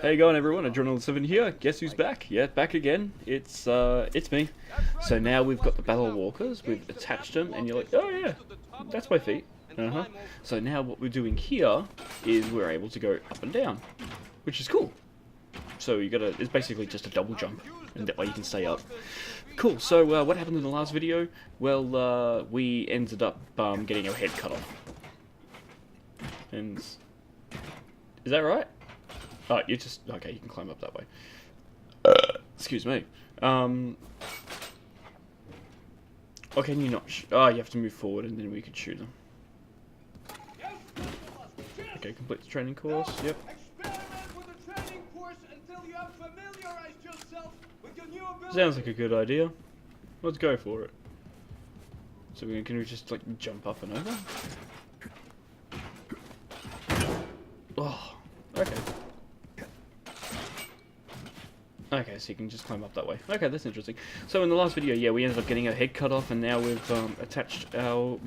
How you going, everyone? Adrenaline7 here. Guess who's back? Yeah, back again. It's me. So now we've got the Battle Walkers. We've attached them, and you're like, oh yeah, that's my feet. So now what we're doing here is we're able to go up and down, which is cool. So it's basically just a double jump, and that way you can stay up. Cool. So what happened in the last video? Well, we ended up getting our head cut off. And is that right? Oh, you okay, you can climb up that way. Excuse me. Oh, can you not oh, you have to move forward and then we could shoot them. Okay, complete the training course, yep. Sounds like a good idea. Let's go for it. So can we just, like, jump up and over? Oh, okay. Okay, so you can just climb up that way. Okay, that's interesting. So in the last video, yeah, we ended up getting our head cut off, and now we've attached our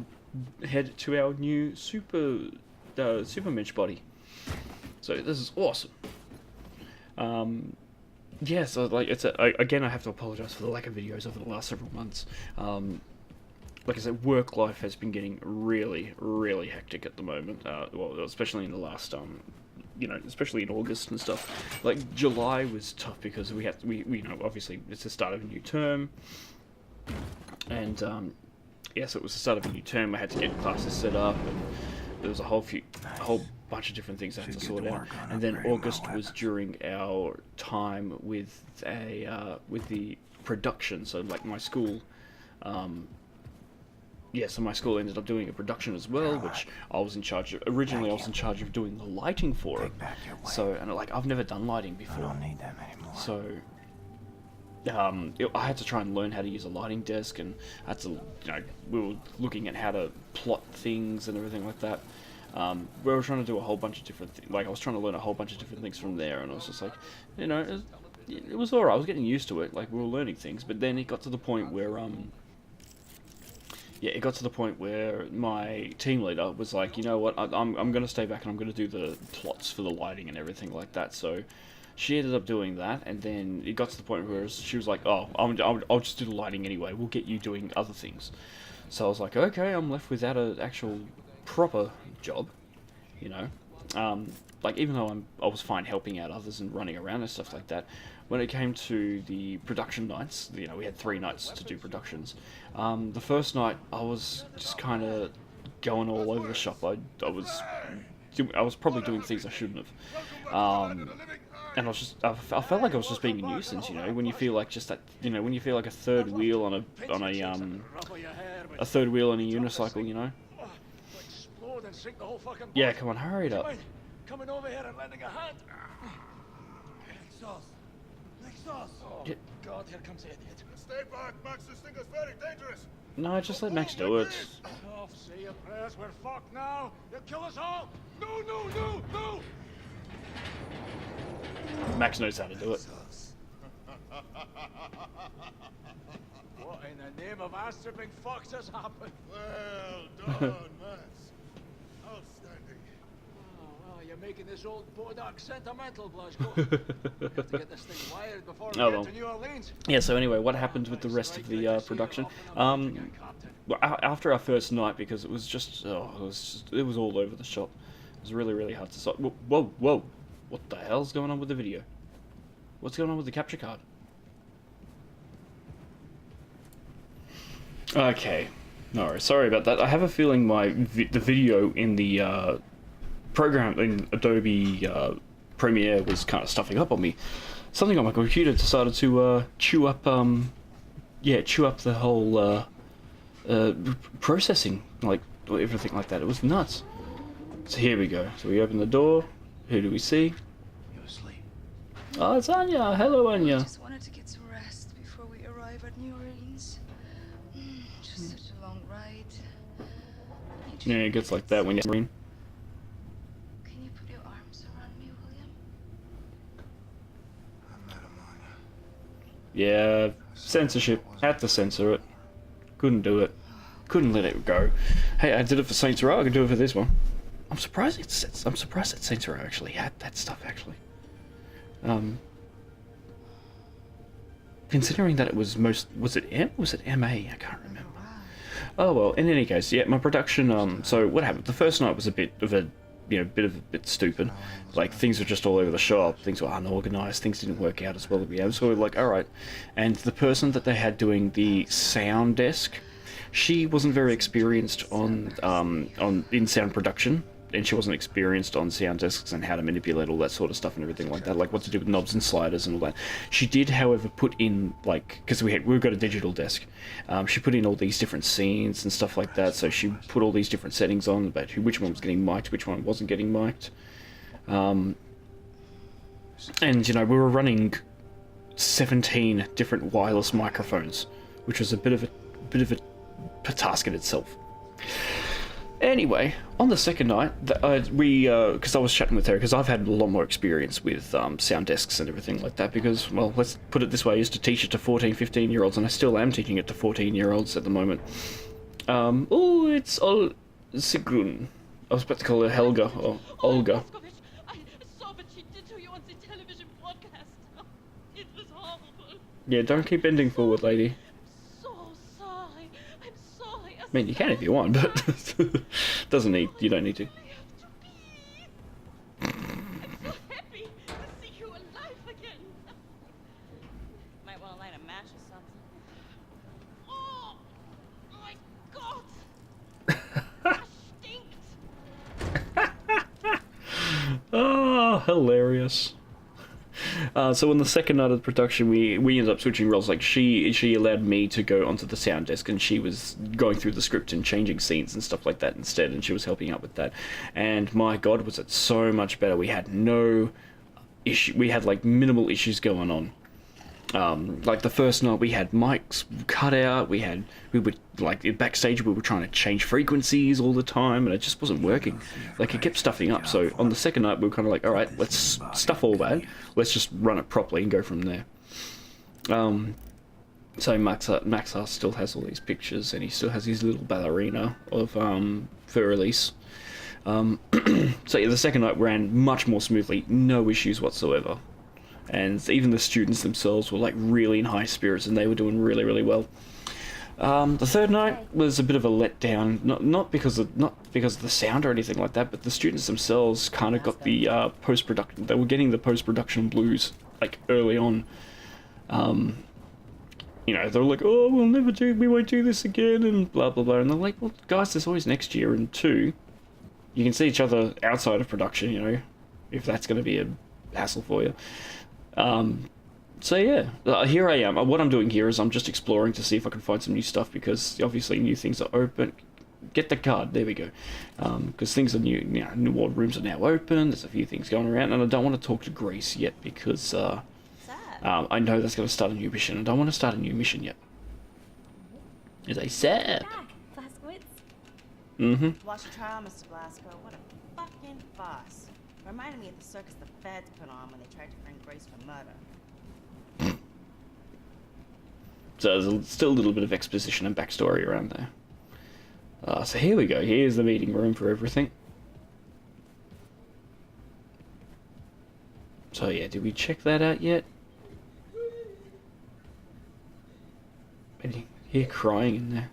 head to our new super Mensch body. So this is awesome. Yeah, so like again, I have to apologize for the lack of videos over the last several months. Like I said, work life has been getting really, really hectic at the moment. Well, especially in the last you know, especially in August and stuff. Like July was tough because we you know, obviously it's the start of a new term, and yeah, so it was the start of a new term. I had to get classes set up, and there was a whole bunch of different things I had to sort out. And then August was during our time with with the production. So like my school. Yeah, so my school ended up doing a production as well, which I was in charge of. Originally, I was in charge of doing the lighting for it. So, and like, I've never done lighting before. I don't need them anymore. So, I had to try and learn how to use a lighting desk, and I had to, you know, we were looking at how to plot things and everything like that. We were trying to do a whole bunch of different things. Like, I was trying to learn a whole bunch of different things from there, and I was just like, you know, it was alright. I was getting used to it. Like, we were learning things, but then it got to the point where, yeah, it got to the point where my team leader was like, you know what, I'm going to stay back and I'm going to do the plots for the lighting and everything like that. So she ended up doing that, and then it got to the point where she was like, oh, I'll just do the lighting anyway. We'll get you doing other things. So I was like, okay, I'm left without an actual proper job, you know. Like, even though I was fine helping out others and running around and stuff like that, when it came to the production nights, you know, we had 3 nights to do productions. The first night, I was just kind of going all over the shop. I was probably doing things I shouldn't have. And I felt like I was just being a nuisance, you know, when you feel like just that, you know, when you feel like a third wheel on a third wheel on a unicycle, you know. Yeah, come on, hurry it up. Coming over here and lending a hand. Oh, God, here comes the idiot. Stay back, Max. This thing is very dangerous. No, just let Max do it. Oh, say your prayers. We're fucked now. You'll kill us all. No, no, no, no. Max knows how to do it. What in the name of ass-tripping fucks has happened? Well done, Max. Outstanding. You're making this old Bodak sentimental, Blasco. We have to get this thing wired before we get to New Orleans. Yeah, so anyway, what happened with the rest of the production? After our first night, because it was just, it was all over the shop. It was really, really hard to stop. Whoa, whoa. What the hell's going on with the video? What's going on with the capture card? Okay. No, sorry about that. I have a feeling the video in the program in Adobe Premiere was kind of stuffing up on me. Something on my computer decided to chew up the whole processing, like everything like that. It was nuts. So here we go. So we open the door. Who do we see? You're asleep. Oh, it's Anya. Hello, Anya. I just wanted to get some rest before we arrive at New Orleans. Just such a long ride. Yeah, it gets like that when you're marine. Can you put your arms around me, William? I'm not Amana. Yeah, censorship. Had to censor it. Couldn't do it. Couldn't let it go. Hey, I did it for Saints Row. I can do it for this one. I'm surprised that Saints Row actually had that stuff. Actually, Considering that it was was it M? Was it MA? I can't remember. Oh well. In any case, yeah, my production. So what happened? The first night was a bit of a, bit stupid. Like things were just all over the shop. Things were unorganized. Things didn't work out as well as we had. So we were like, all right. And the person that they had doing the sound desk, she wasn't very experienced on in sound production, and she wasn't experienced on sound desks and how to manipulate all that sort of stuff and everything like that, like what to do with knobs and sliders and all that. She did, however, put in, like, because we've got a digital desk, she put in all these different scenes and stuff like that. So she put all these different settings on about which one was getting mic'd, which one wasn't getting mic'd, and we were running 17 different wireless microphones, which was a bit of a task in itself. Anyway, on the second night, because I was chatting with her, because I've had a lot more experience with sound desks and everything like that, because, well, let's put it this way, I used to teach it to 14, 15-year-olds, and I still am teaching it to 14-year-olds at the moment. It's Sigrun. I was about to call her Helga, or Olga. I saw what she did to you on the television broadcast. It was horrible. Yeah, don't keep bending forward, lady. I mean, you can if you want, but you don't need to. I'm so happy to see you alive again. Might want to light a match or something. Oh my God! Stinkt. Oh, hilarious. So on the second night of the production, we ended up switching roles. Like she allowed me to go onto the sound desk, and she was going through the script and changing scenes and stuff like that instead, and she was helping out with that. And my God, was it so much better. We had no issue. We had like minimal issues going on. Like the first night we had mics cut out, we would, like, backstage we were trying to change frequencies all the time, and it just wasn't working. Like, it kept stuffing up. So on the second night we were kind of like, alright, let's stuff all that, let's just run it properly and go from there. So Maxar still has all these pictures, and he still has his little ballerina of for release. So yeah, the second night ran much more smoothly, no issues whatsoever. And even the students themselves were like really in high spirits, and they were doing really, really well. The third night was a bit of a letdown, not because of the sound or anything like that, but the students themselves kind of got the post-production. They were getting the post-production blues like early on. They were like, "Oh, we won't do this again," and blah blah blah. And they're like, "Well, guys, there's always next year, and two, you can see each other outside of production, if that's going to be a hassle for you." So yeah, here I am. What I'm doing here is I'm just exploring to see if I can find some new stuff, because obviously new things are open. Get the card, there we go. Because things are new, new ward rooms are now open, there's a few things going around, and I don't want to talk to Grace yet, because I know that's going to start a new mission. I don't want to start a new mission yet. Is I said. Mm-hmm. Watch your trial, Mr. Blasco. What a fucking farce. Reminded me of the circus the feds put on when they tried to bring Grace for murder. So there's still a little bit of exposition and backstory around there. So here we go. Here's the meeting room for everything. So yeah, did we check that out yet? I hear crying in there.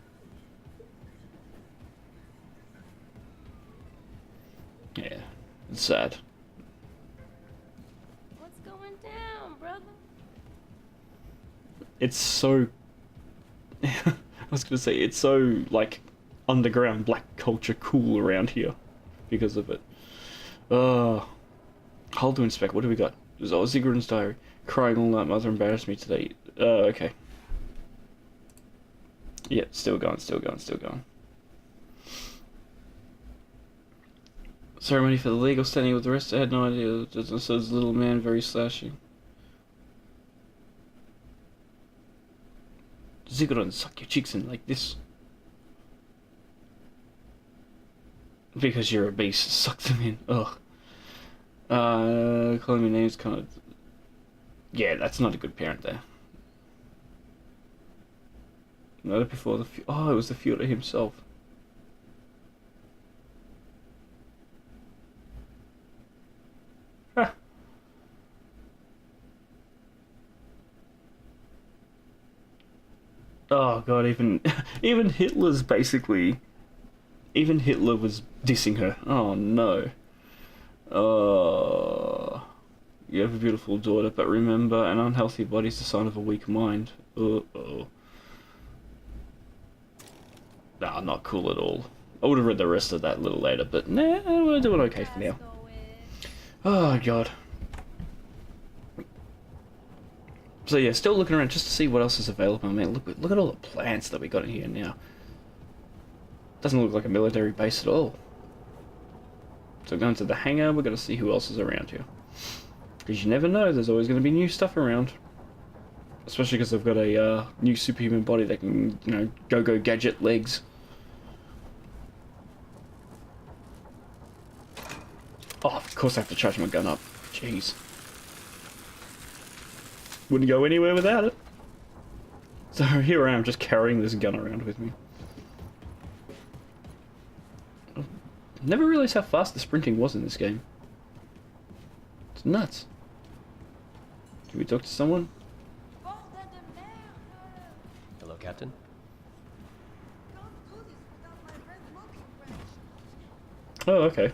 Yeah, it's sad. What's going down, brother? It's so... I was gonna say, it's so, like, underground black culture cool around here because of it. Hold to inspect. What do we got? It was Ziggurat's diary. Crying all night, mother embarrassed me today. Okay. Yeah, still going. Ceremony for the legal standing with the rest. I had no idea. It says little man, very slashing. Ziggurat, suck your cheeks in like this. Because you're a beast, suck them in. Ugh. Calling me names kind of... Yeah, that's not a good parent there. Not before the... Oh, it was the Führer himself. Oh god, even even Hitler's basically. Even Hitler was dissing her. Oh no. You have a beautiful daughter, but remember, an unhealthy body is the sign of a weak mind. Uh-oh. Nah, not cool at all. I would have read the rest of that a little later, but nah, we're doing okay for now. Oh god. So yeah, still looking around just to see what else is available. Man, look at all the plants that we got in here now. Doesn't look like a military base at all. So going to the hangar, we're going to see who else is around here. Because you never know, there's always going to be new stuff around. Especially because they've got a new superhuman body that can, you know, go gadget legs. Oh, of course I have to charge my gun up. Jeez. Wouldn't go anywhere without it. So here I am, just carrying this gun around with me. Never realised how fast the sprinting was in this game. It's nuts. Can we talk to someone? Hello, Captain. Oh, okay.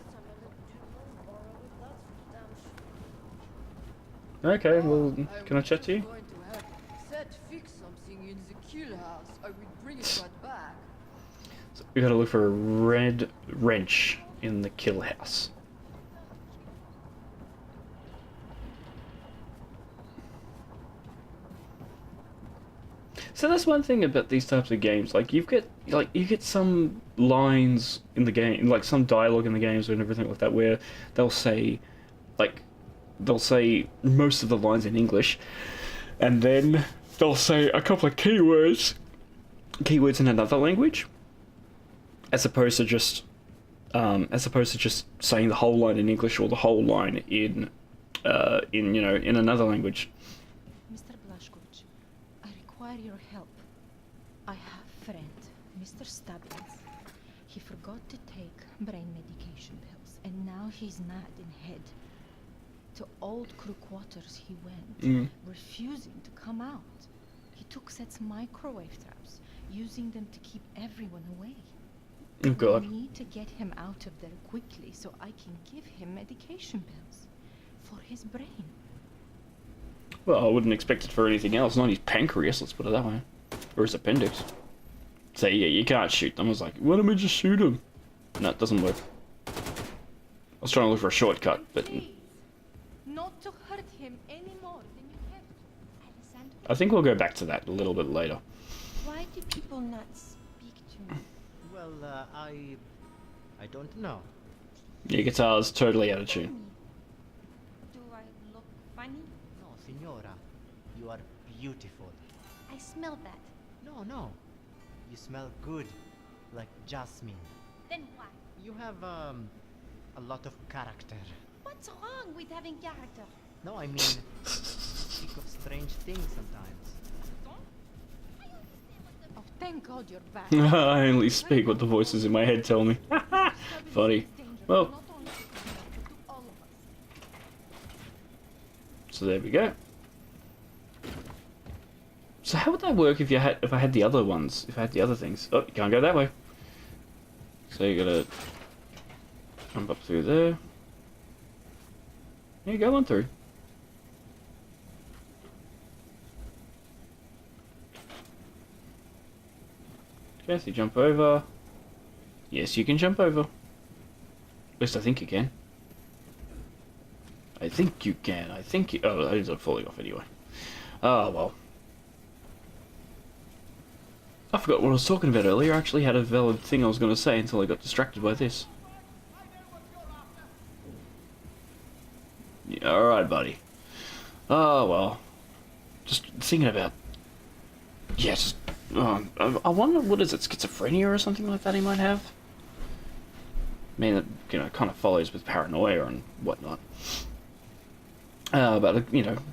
Okay, well, can I chat to you? So we gotta look for a red wrench in the kill house. So that's one thing about these types of games. Like you get some lines in the game, like some dialogue in the games and everything like that, where they'll say most of the lines in English, and then they'll say a couple of keywords in another language, as opposed to just saying the whole line in English or the whole line in another language. Mr. Blazkowicz, I require your help. I have a friend, Mr. Stubbins. He forgot to take brain medication pills, and now he's mad in head. To old crew quarters he went, refusing to come out. He took sets microwave traps, using them to keep everyone away. Oh god. I need to get him out of there quickly so I can give him medication pills for his brain. Well, I wouldn't expect it for anything else, not his pancreas, let's put it that way. Or his appendix. So yeah, you can't shoot them. I was like, why don't we just shoot him? No, it doesn't work. I was trying to look for a shortcut, but... Please, not to hurt him any more than you have to. Alessandro? I think we'll go back to that a little bit later. Why do people not speak to me? Well, I don't know. Your guitar's totally out of tune. Do I look funny? No, Signora, you are beautiful. I smell that. No, you smell good, like jasmine. Then why? You have a lot of character. What's wrong with having character? No, I mean, you speak of strange things sometimes. Oh, thank God you're back. I only speak what the voices in my head tell me. Funny. Well, so there we go. So how would that work if I had the other ones? If I had the other things? Oh, you can't go that way. So you gotta jump up through there. Yeah, go on through. Okay, so you jump over. Yes, you can jump over. At least I think you can. I think you can. I think you... Oh, that ends up falling off anyway. Oh, well. I forgot what I was talking about earlier. I actually had a valid thing I was going to say until I got distracted by this. Yeah, alright, buddy. Oh, well. Just thinking about... Yeah, just... I wonder, what is it, schizophrenia or something like that he might have? I mean, it, kind of follows with paranoia and whatnot. But, a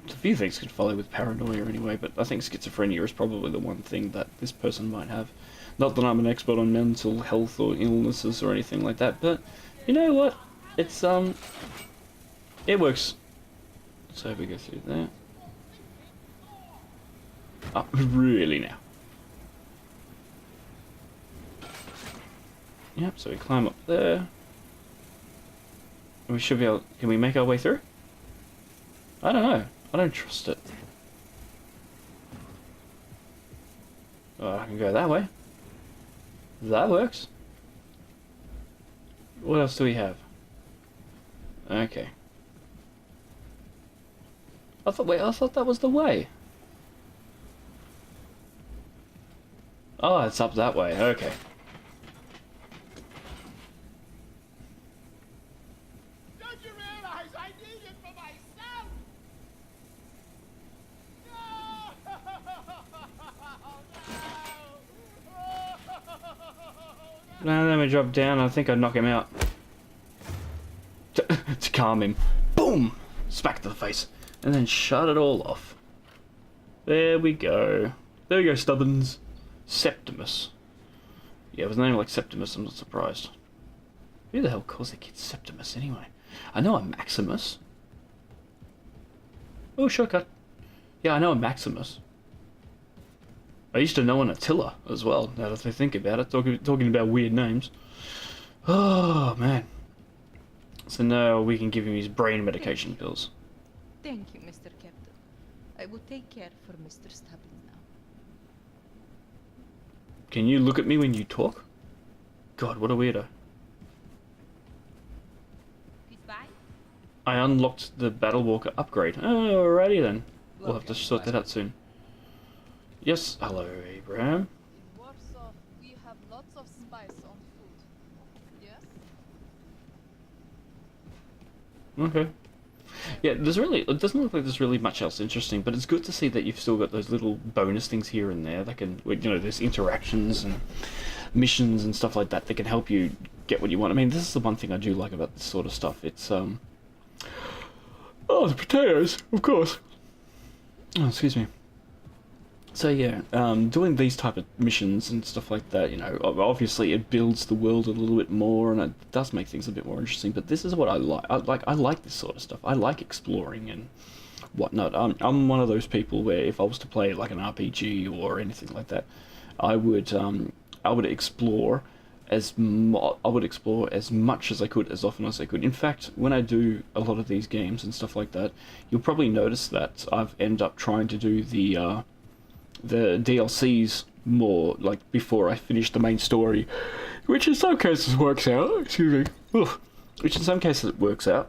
few things could follow with paranoia anyway, but I think schizophrenia is probably the one thing that this person might have. Not that I'm an expert on mental health or illnesses or anything like that, but you know what? It's, it works. So we go through there. Oh, really now? Yep, so we climb up there. We should be able... Can we make our way through? I don't know. I don't trust it. Oh, I can go that way. That works. What else do we have? Okay. I thought that was the way. Oh, it's up that way. Okay. Don't you realize I need it for myself? No! Now let me drop down. I think I'd knock him out. To calm him. Boom! Smack to the face. And then shut it all off. There we go. There we go, Stubbins. Septimus. Yeah, with a name like Septimus, I'm not surprised. Who the hell calls their kid Septimus anyway? I know a Maximus. Oh, shortcut. Yeah, I know a Maximus. I used to know an Attila as well, now that I think about it, talking about weird names. Oh, man. So now we can give him his brain medication pills. Thank you, Mr. Captain. I will take care for Mr. Stubbins now. Can you look at me when you talk? God, what a weirdo. Goodbye. I unlocked the Battle Walker upgrade. Oh, alrighty then. We'll have to sort that out soon. Yes, hello, Abraham. In Warsaw, we have lots of spice on food. Yes? Okay. Yeah, it doesn't look like there's really much else interesting, but it's good to see that you've still got those little bonus things here and there that can, there's interactions and missions and stuff like that that can help you get what you want. I mean, this is the one thing I do like about this sort of stuff. It's, oh, the potatoes, of course. Oh, excuse me. So yeah, doing these type of missions and stuff like that, obviously it builds the world a little bit more and it does make things a bit more interesting, but this is what I like. I like this sort of stuff. I like exploring and whatnot. I'm one of those people where if I was to play like an RPG or anything like that, I would explore as much as I could, as often as I could. In fact, when I do a lot of these games and stuff like that, you'll probably notice that I've ended up trying to do the DLCs more, like, before I finish the main story, which in some cases works out, excuse me, which in some cases it works out,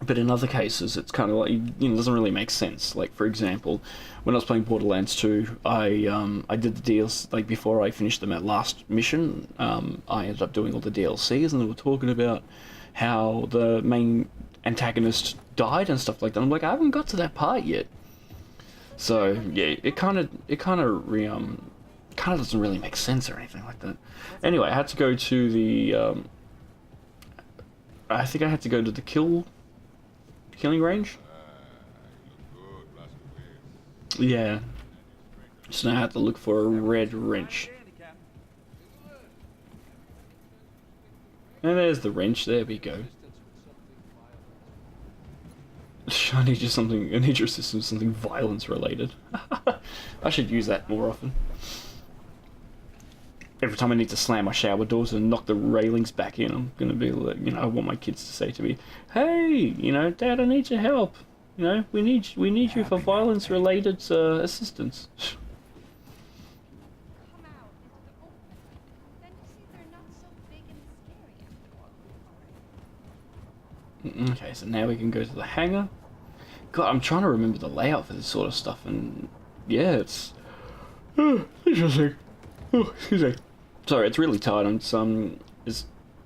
but in other cases it's kind of like, it doesn't really make sense. Like, for example, when I was playing Borderlands 2, I did the DLC, like, before I finished the last mission, I ended up doing all the DLCs, and they were talking about how the main antagonist died and stuff like that. I'm like, I haven't got to that part yet. So yeah, it kind of doesn't really make sense or anything like that. Anyway, I had to go to the I think I had to go to the killing range. Yeah. So now I have to look for a red wrench. And there's the wrench. There we go. I need your assistance with something violence related. I should use that more often. Every time I need to slam my shower doors and knock the railings back in, I'm gonna be like, I want my kids to say to me, "Hey, Dad, I need your help. We need you for violence related assistance." Come out into the open. Then you see they're not so big and scary after all. Okay, so now we can go to the hangar. God, I'm trying to remember the layout for this sort of stuff, and yeah, it's interesting. Oh, excuse me. Sorry, it's really tired. It's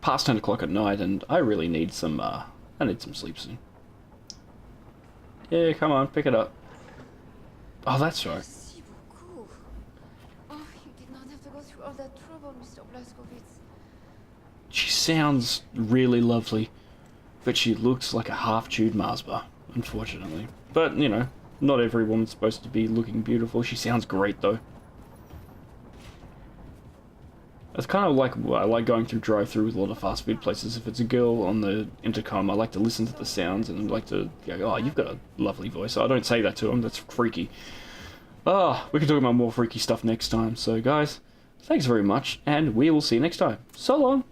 past 10 o'clock at night, and I really need some sleep soon. Yeah, come on, pick it up. Oh, that's right. Merci beaucoup. Oh, you did not have to go through all that trouble, Mr. Blazkowicz. She sounds really lovely, but she looks like a half-chewed Mars bar, unfortunately. But, not every woman's supposed to be looking beautiful. She sounds great, though. It's kind of like, I like going through drive-through with a lot of fast food places. If it's a girl on the intercom, I like to listen to the sounds and like to go, "Oh, you've got a lovely voice." I don't say that to them, that's freaky. We can talk about more freaky stuff next time. So, guys, Thanks very much, and we will see you next time. So long!